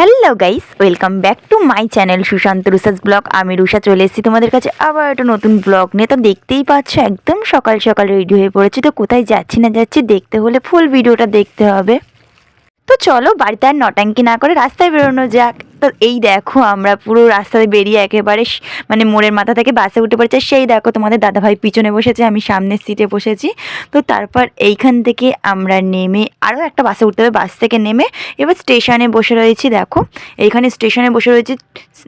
Hello guys, welcome back to my channel Sushant Rusha's blog. আমি রুষা চলে এসেছি তোমাদের কাছে আবার একটা নতুন ব্লগ নিয়ে। তো দেখতেই পাচ্ছ একদম সকাল সকাল রেডি হয়ে পড়েছি। তো কোথায় যাচ্ছি না যাচ্ছি দেখতে হলে ফুল ভিডিওটা দেখতে হবে। তো চলো বাড়িতে আর নটাঙ্কি না করে রাস্তায় বেরোনো যাক। তো এই দেখো আমরা পুরো রাস্তায় বেরিয়ে একেবারে মানে মোড়ের মাথা থেকে বাসে উঠে পড়েছে। সেই দেখো তোমাদের দাদাভাই পিছনে বসেছে, আমি সামনের সিটে বসেছি। তো তারপর এইখান থেকে আমরা নেমে আরও একটা বাসে উঠতে হবে। বাস থেকে নেমে এবার স্টেশনে বসে রয়েছি। দেখো এইখানে স্টেশনে বসে রয়েছি,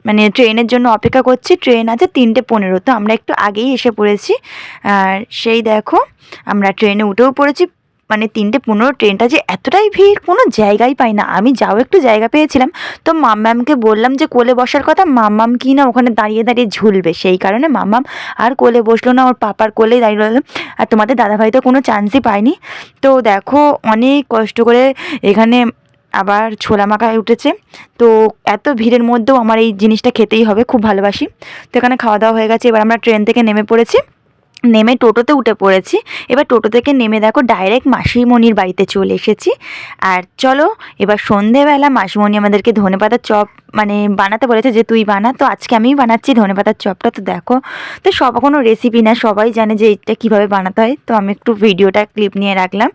মানে ট্রেনের জন্য অপেক্ষা করছি। ট্রেন আছে 3:15। তো আমরা একটু আগেই এসে পড়েছি। আর সেই দেখো আমরা ট্রেনে উঠেও পড়েছি। মানে 3:15 ট্রেনটা যে এতটাই ভিড়, কোনো জায়গাই পাই না। আমি যাও একটু জায়গা পেয়েছিলাম, তো মাম্মামকে বললাম যে কোলে বসার কথা। মাম্মাম কি না ওখানে দাঁড়িয়ে দাঁড়িয়ে ঝুলবে, সেই কারণে মাম্মাম আর কোলে বসলো না, ওর পাপার কোলেই দাঁড়িয়ে রইলো। আর তোমাদের দাদাভাই তো কোনো চান্সই পায়নি। তো দেখো অনেক কষ্ট করে এখানে আবার ছোলা মাখায় উঠেছে। তো এত ভিড়ের মধ্যেও আমার এই জিনিসটা খেতেই হবে, খুব ভালোবাসি। তো এখানে খাওয়া দাওয়া হয়ে গেছে। এবার আমরা ট্রেন থেকে নেমে পড়েছি, নেমে টোটোতে উঠে পড়েছি। এবার টোটো থেকে নেমে দেখো ডাইরেক্ট মাসিমণির বাড়িতে চলে এসেছি। আর চলো এবার সন্ধেবেলা মাসিমণি আমাদেরকে ধনেপাতার চপ মানে বানাতে বলেছে যে তুই বানা। তো আজকে আমিই বানাচ্ছি ধনেপাতার চপটা। তো দেখো, তো সব কোনো রেসিপি না, সবাই জানে যে এটা কীভাবে বানাতে হয়। তো আমি একটু ভিডিওটা ক্লিপ নিয়ে রাখলাম।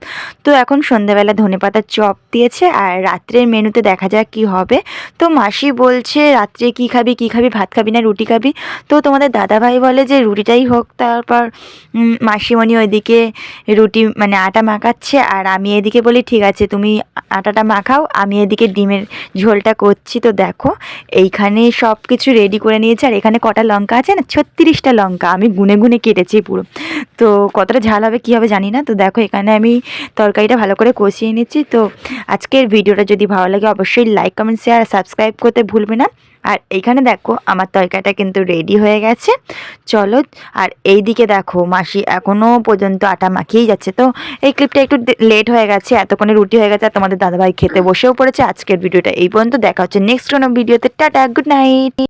তো এখন সন্ধেবেলা ধনেপাতার চপ দিয়েছে, আর রাত্রের মেনুতে দেখা যাক কী হবে। তো মাসি বলছে রাত্রে কী খাবি কী খাবি, ভাত খাবি না রুটি খাবি? তো তোমাদের দাদাভাই বলে যে রুটিটাই হোক। তারপর মাসিমণি ওইদিকে রুটি মানে আটা মাখাচ্ছে, আর আমি এদিকে বলি ঠিক আছে তুমি আটাটা মাখাও, আমি এদিকে ডিমের ঝোলটা করছি। তো দেখো এইখানে সব কিছু রেডি করে নিয়েছে। আর এখানে কটা লঙ্কা আছে না, 36টা লঙ্কা আমি গুনে গুনে কেটেছি পুরো। তো কতটা ঝাল হবে কী হবে জানি না। তো দেখো এখানে আমি তরকারিটা ভালো করে কষিয়ে নিচ্ছি। তো আজকের ভিডিওটা যদি ভালো লাগে অবশ্যই লাইক কমেন্ট শেয়ার সাবস্ক্রাইব করতে ভুলবে না। আর এইখানে দেখো আমার তরকারিটা কিন্তু রেডি হয়ে গেছে। চলো, আর এই দিকে দেখো মাসি এখনও পর্যন্ত আটা মাখিয়েই যাচ্ছে। তো এই ক্লিপটা একটু লেট হয়ে গেছে, এতক্ষণে রুটি হয়ে গেছে আর তোমাদের দাদাভাই খেতে বসেও পড়েছে। আজকের ভিডিওটা এই পর্যন্ত, দেখা হচ্ছে নেক্সট কোনো ভিডিওতে। Tata, good night.